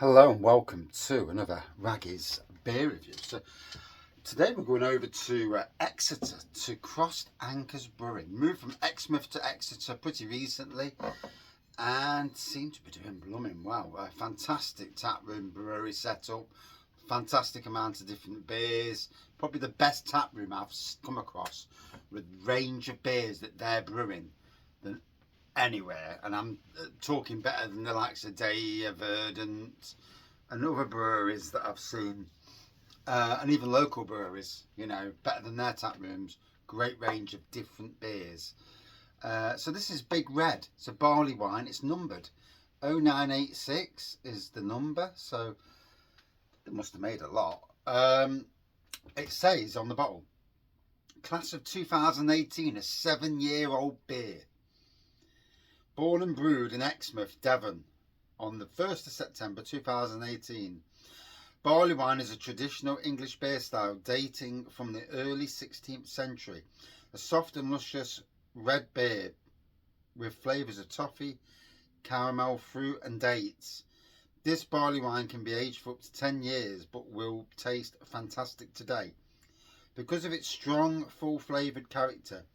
Hello and welcome to another Raggy's beer review. So today we're going over to Exeter to Crossed Anchors Brewing. Moved from Exmouth to Exeter pretty recently and seem to be doing blooming well. A fantastic taproom brewery setup, fantastic amount of different beers. Probably the best taproom I've come across with range of beers that they're brewing than anywhere, and I'm talking better than the likes of Day, Verdant and other breweries that I've seen, and even local breweries, you know, better than their tap rooms. Great range of different beers. So this is Big Red. It's a barley wine. It's numbered 0986 is the number, so they must have made a lot. It says on the bottle, class of 2018, a 7-year-old beer. Born and brewed in Exmouth, Devon, on the 1st of September 2018. Barley wine is a traditional English beer style dating from the early 16th century. A soft and luscious red beer with flavours of toffee, caramel, fruit and dates. This barley wine can be aged for up to 10 years but will taste fantastic today. Because of its strong, full flavoured character,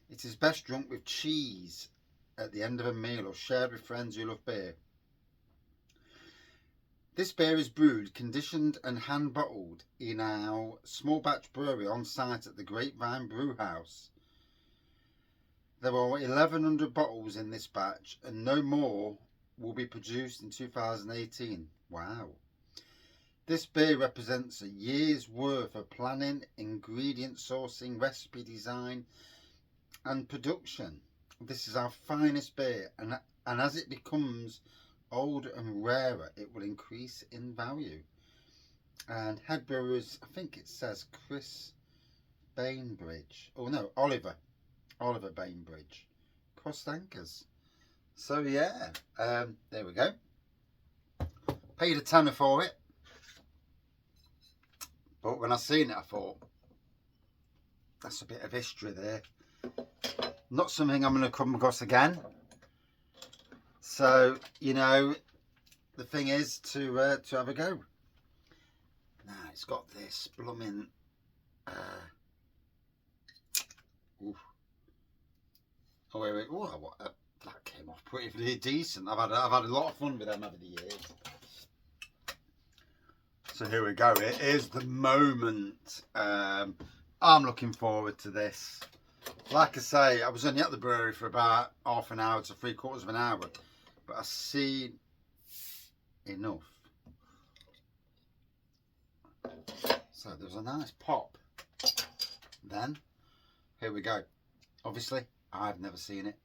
it is best drunk with cheese at the end of a meal or shared with friends who love beer. This beer is brewed, conditioned and hand bottled in our small batch brewery on site at the Grapevine Brew House. There are 1100 bottles in this batch and no more will be produced in 2018. Wow. This beer represents a year's worth of planning, ingredient sourcing, recipe design and production. This is our finest beer, and as it becomes older and rarer, it will increase in value. And head brewers, I think it says Chris Bainbridge. Oh no, Oliver Bainbridge. Crossed Anchors. So yeah, there we go. Paid a tenner for it, but when I seen it, I thought that's a bit of history there. Not something I'm going to come across again. So, you know, the thing is to have a go. Now, it's got this blooming... Oh, wait. Oh, that came off pretty decent. I've had a lot of fun with them over the years. So here we go. It is the moment. I'm looking forward to this. Like I say, I was only at the brewery for about half an hour to 3/4 of an hour, but I see enough. So there's a nice pop. Then, here we go. Obviously, I've never seen it.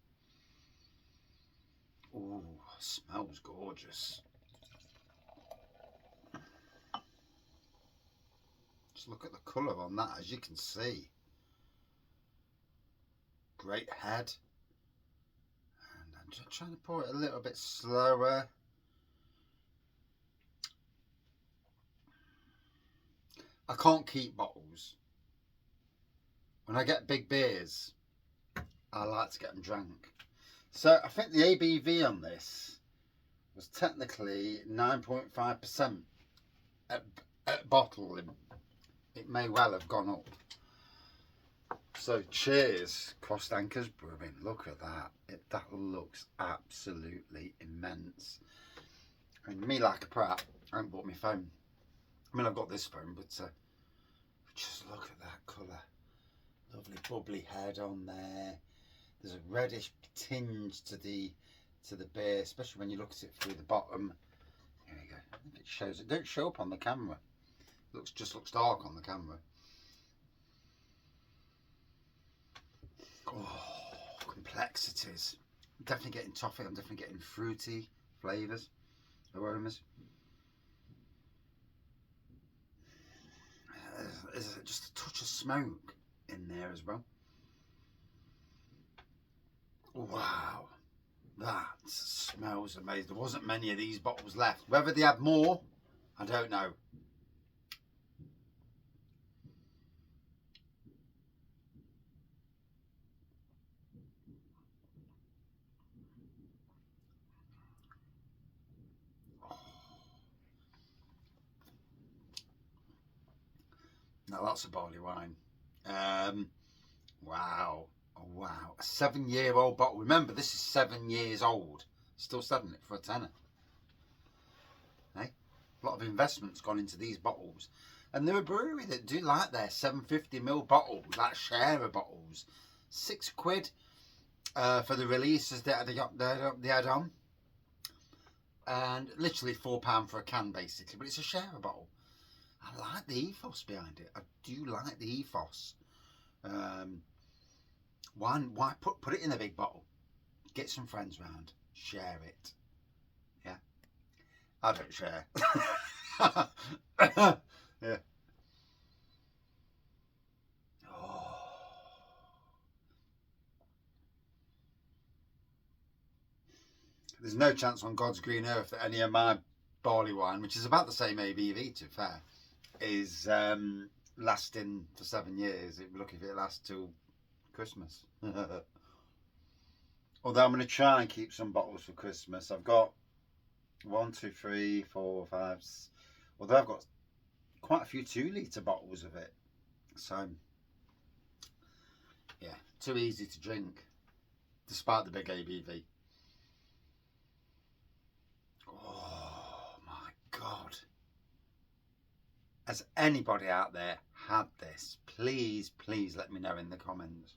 Ooh, smells gorgeous. Just look at the colour on that, as you can see. Great head. And I'm just trying to pour it a little bit slower. I can't keep bottles. When I get big beers, I like to get them drank. So I think the ABV on this was technically 9.5% at bottle. It may well have gone up. So cheers, Crossed Anchors Brewing. Look at that. That looks absolutely immense. And me like a prat, I haven't bought my phone. I mean, I've got this phone, but just look at that colour. Lovely bubbly head on there. There's a reddish tinge to the beer, especially when you look at it through the bottom. Here we go. I think it shows. It don't show up on the camera. Just looks dark on the camera. Oh, complexities. I'm definitely getting toffee. I'm definitely getting fruity flavours, aromas. There's just a touch of smoke in there as well. Wow, that smells amazing. There wasn't many of these bottles left. Whether they had more, I don't know. Now that's a barley wine. Wow. Oh, wow. A 7-year-old bottle. Remember, this is 7 years old. Still selling it for a tenner. Hey? A lot of investment's gone into these bottles. And they're a brewery that do like their 750ml bottles, like sharer bottles. £6 for the releases they had on. And literally £4 for a can, basically. But it's a sharer bottle. I like the ethos behind it. I do like the ethos. Why put it in a big bottle? Get some friends round. Share it. Yeah. I don't share. Yeah. Oh. There's no chance on God's green earth that any of my barley wine, which is about the same ABV to be fair, is lasting for 7 years. It'd be lucky if it lasts till Christmas. Although I'm going to try and keep some bottles for Christmas. I've got 1, 2, 3, 4, 5. Although I've got quite a few 2-litre bottles of it. So, yeah, too easy to drink, despite the big ABV. Oh my God. Has anybody out there had this? Please, please let me know in the comments.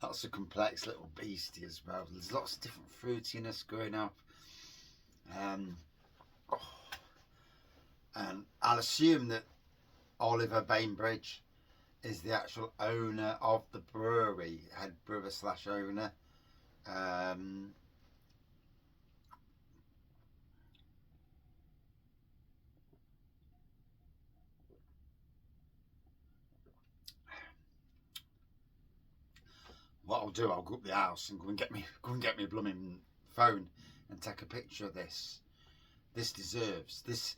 That's a complex little beastie as well. There's lots of different fruitiness going up. And I'll assume that Oliver Bainbridge is the actual owner of the brewery, head brewer / owner. What I'll do, I'll go up the house and go and get me a blooming phone and take a picture of this. This deserves this.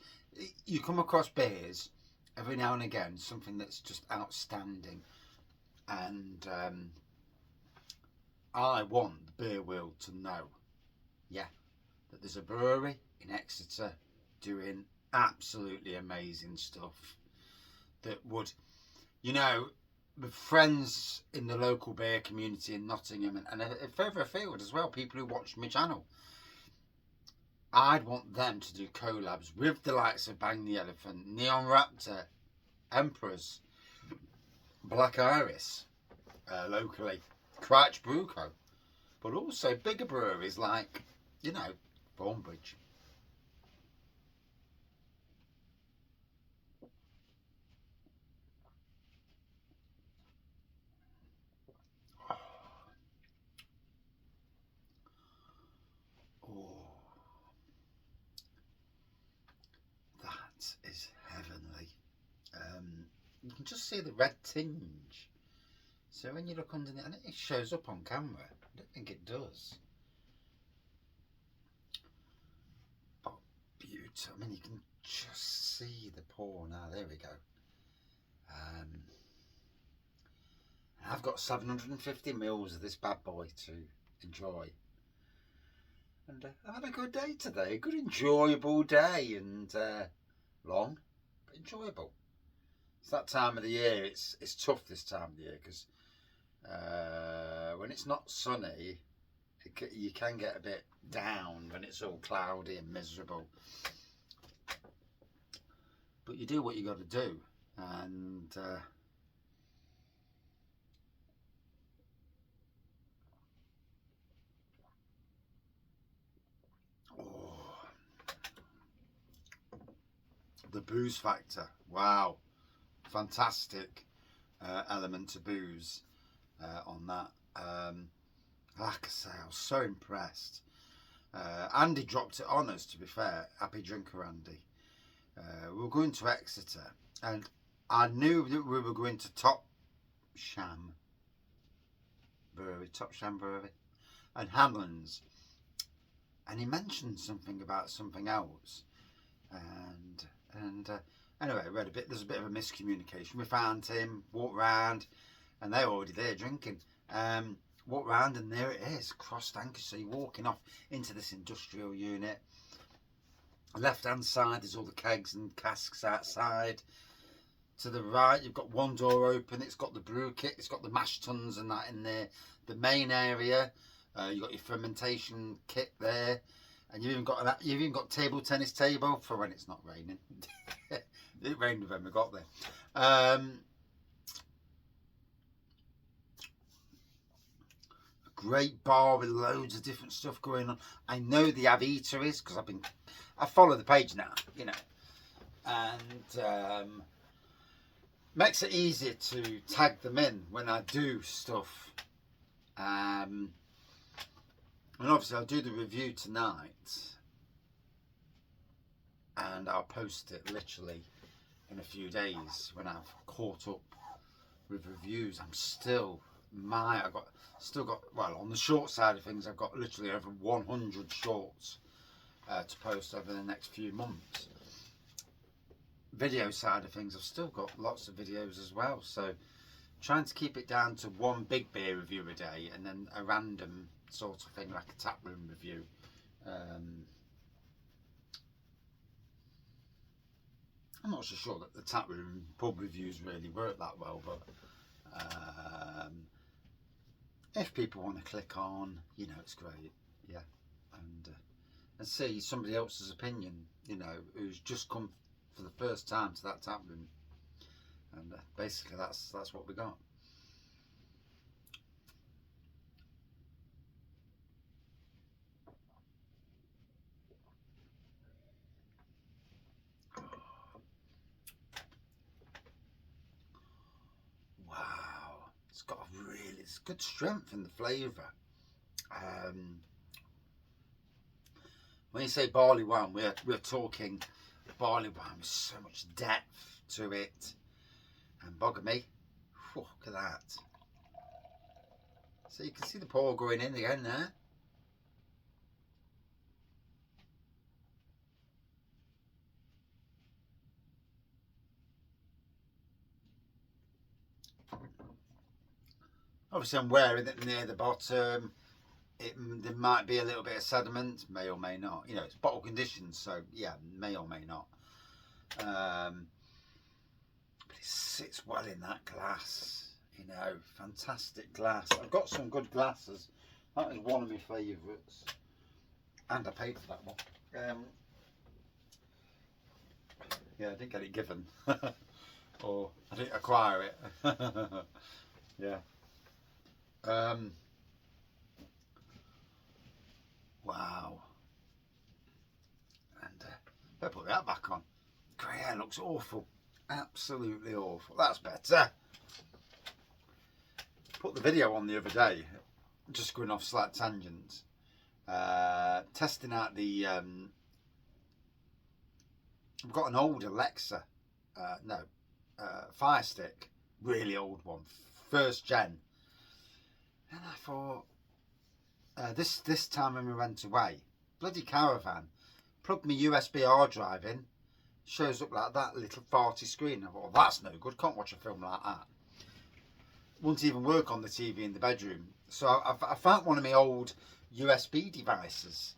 You come across beers every now and again, something that's just outstanding, and I want the beer world to know, yeah, that there's a brewery in Exeter doing absolutely amazing stuff that would, you know, with friends in the local beer community in Nottingham and further afield as well, people who watch my channel, I'd want them to do collabs with the likes of Bang the Elephant, Neon Raptor, Emperors, Black Iris, locally, Crouch Brew Co, but also bigger breweries like, you know, Thornbridge. Oh, that is heavenly. You can just see the red tinge. So when you look underneath, and it shows up on camera. I don't think it does. But beautiful. I mean, you can just see the pour now. There we go. I've got 750ml of this bad boy to enjoy. And I've had a good day today. A good, enjoyable day. And long, but enjoyable. It's that time of the year. It's tough this time of the year because when it's not sunny, you can get a bit down when it's all cloudy and miserable. But you do what you got to do, and the booze factor, wow, fantastic element to booze on that. Like I say, I was so impressed. Andy dropped it on us, to be fair. Happy drinker Andy. We were going to Exeter, and I knew that we were going to Top Sham Brewery, and Hamlin's, and he mentioned something about something else, and Anyway, there's a bit of a miscommunication. We found him, walked round, and they're already there drinking. Walked round, and there it is, Crossed Anchors. So you're walking off into this industrial unit. Left hand side, there's all the kegs and casks outside. To the right, you've got one door open. It's got the brew kit. It's got the mash tuns and that in there. The main area, you've got your fermentation kit there, and you've even got table tennis table for when it's not raining. It rained when we got there. A great bar with loads of different stuff going on. I know they have eateries because I follow the page now, you know, and makes it easier to tag them in when I do stuff. And obviously I'll do the review tonight, and I'll post it literally in a few days when I've caught up with reviews. I'm still well, on the short side of things, I've got literally over 100 shorts to post over the next few months. Video side of things, I've still got lots of videos as well, so trying to keep it down to one big beer review a day, and then a random sort of thing like a taproom review. I'm not so sure that the taproom pub reviews really work that well, but if people want to click on, you know, it's great, yeah, and see somebody else's opinion, you know, who's just come for the first time to that taproom, and basically that's what we got. Wow, it's good strength in the flavour. When you say barley wine, we're talking barley wine with so much depth to it. And bugger me, whew, look at that. So you can see the pour going in again there. Obviously I'm wearing it near the bottom. There might be a little bit of sediment, may or may not. You know, it's bottle conditioned, so yeah, may or may not. But it sits well in that glass, you know, fantastic glass. I've got some good glasses. That is one of my favourites, and I paid for that one. Yeah, I didn't get it given, or I didn't acquire it. Yeah. Wow. And I'll put that back on. Grey hair looks awful. Absolutely awful. That's better. Put the video on the other day, just going off slight tangents. Testing out the I've got an old Alexa, Fire Stick, really old one, first gen. And I thought, this time when we went away, bloody caravan, plugged my USB hard drive in, shows up like that little farty screen. I thought, well, that's no good, can't watch a film like that. Wouldn't even work on the TV in the bedroom. So I found one of my old USB devices,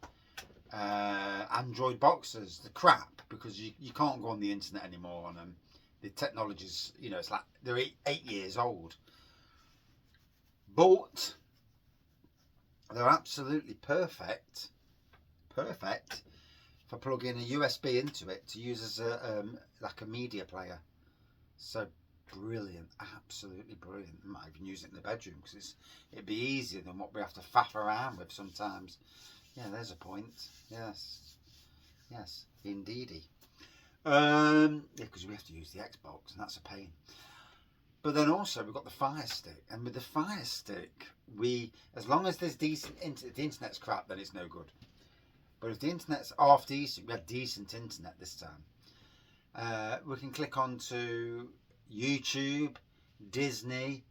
Android boxes, the crap, because you can't go on the internet anymore on them. The technology's, you know, it's like they're 8 years old. But they're absolutely perfect for plugging a USB into it to use as like a media player. So brilliant, absolutely brilliant. I might even use it in the bedroom because it'd be easier than what we have to faff around with sometimes. Yeah, there's a point. Yes, indeedy. Yeah, because we have to use the Xbox, and that's a pain. But then also we've got the Fire Stick, and with the Fire Stick, as long as there's decent internet, the internet's crap, then it's no good. But if the internet's half decent, we have decent internet this time. We can click on to YouTube, Disney,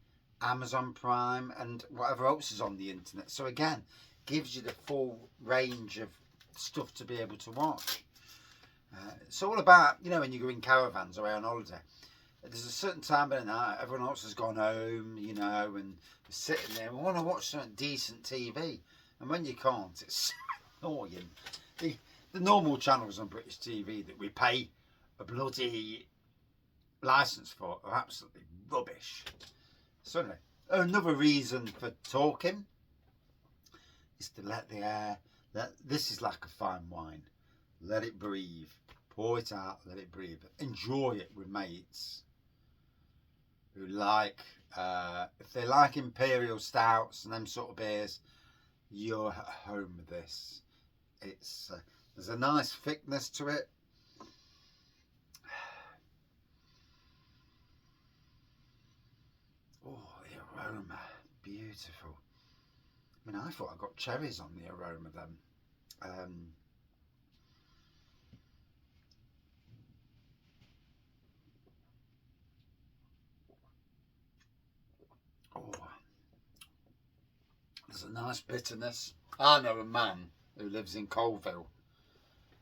Amazon Prime, and whatever else is on the internet. So again, gives you the full range of stuff to be able to watch. It's all about, you know, when you go in caravans away on holiday, there's a certain time of the night, everyone else has gone home, you know, and we're sitting there, we want to watch some decent TV. And when you can't, it's annoying. The normal channels on British TV that we pay a bloody licence for are absolutely rubbish. So anyway, another reason for talking is to let the air, this is like a fine wine. Let it breathe. Pour it out, let it breathe. Enjoy it with mates who like, if they like imperial stouts and them sort of beers, you're at home with this. It's there's a nice thickness to it. Oh, the aroma, beautiful. I mean, I thought I got cherries on the aroma then. Oh, there's a nice bitterness. I know a man who lives in Colville.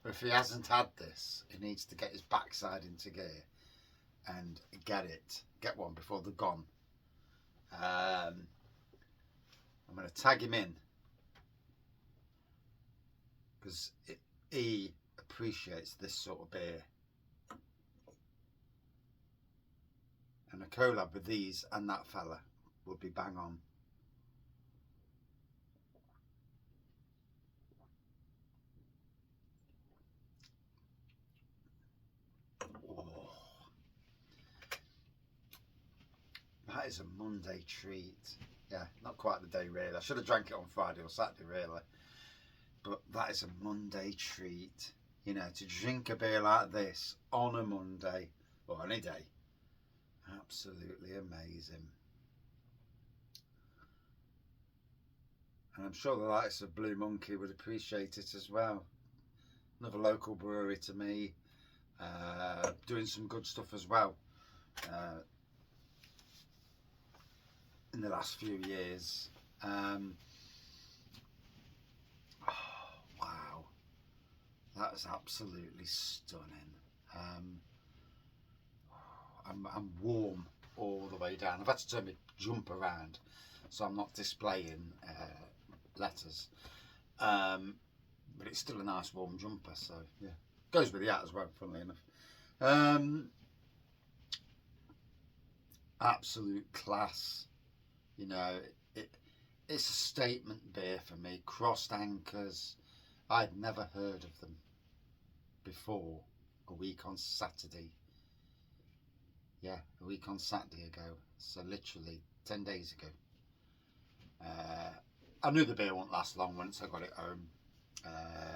If he hasn't had this, he needs to get his backside into gear and get one before they're gone. I'm going to tag him in because he appreciates this sort of beer. And a collab with these and that fella would be bang on. That is a Monday treat. Yeah, not quite the day really. I should have drank it on Friday or Saturday really. But that is a Monday treat. You know, to drink a beer like this on a Monday or any day. Absolutely amazing. And I'm sure the likes of Blue Monkey would appreciate it as well. Another local brewery to me. Doing some good stuff as well. In the last few years. Oh, wow, that is absolutely stunning. I'm warm all the way down. I've had to turn my jump around so I'm not displaying letters, but it's still a nice warm jumper, so yeah, goes with the hat as well, funnily enough. Absolute class. You know, it's a statement beer for me. Crossed Anchors. I'd never heard of them before a week on Saturday. Yeah, a week on Saturday ago. So literally 10 days ago. I knew the beer won't last long once I got it home.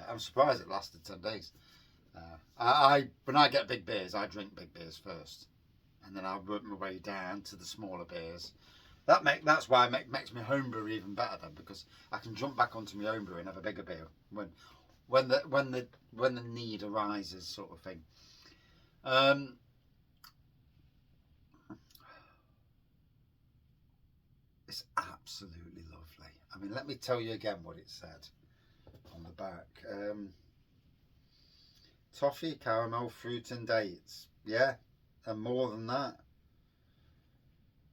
I'm surprised it lasted 10 days. When I get big beers, I drink big beers first. And then I work my way down to the smaller beers. That's why it makes my homebrew even better then, because I can jump back onto my homebrew and have a bigger beer when the need arises, sort of thing. It's absolutely lovely. I mean, let me tell you again what it said on the back. Toffee, caramel, fruit and dates. Yeah, and more than that.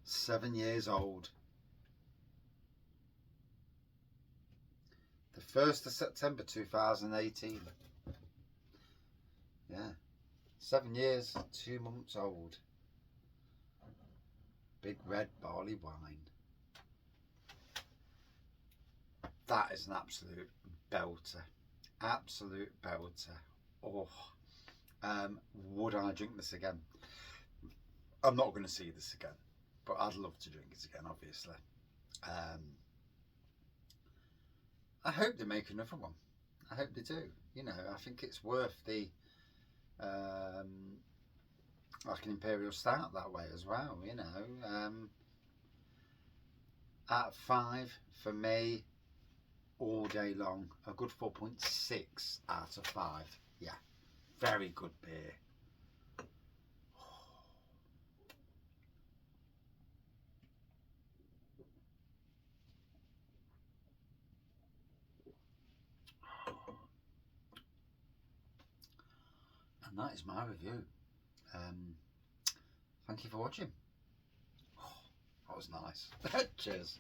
7 years old. The 1st of September 2018. Yeah, 7 years, 2 months old. Big red barley wine. That is an absolute belter. Absolute belter. Oh, would I drink this again? I'm not going to see this again, but I'd love to drink it again, obviously. I hope they make another one. I hope they do. You know, I think it's worth the like an imperial stout that way as well. You know, at 5 for me, all day long. A good 4.6 out of 5. Yeah, very good beer. And that is my review. Thank you for watching. Oh, that was nice. Cheers.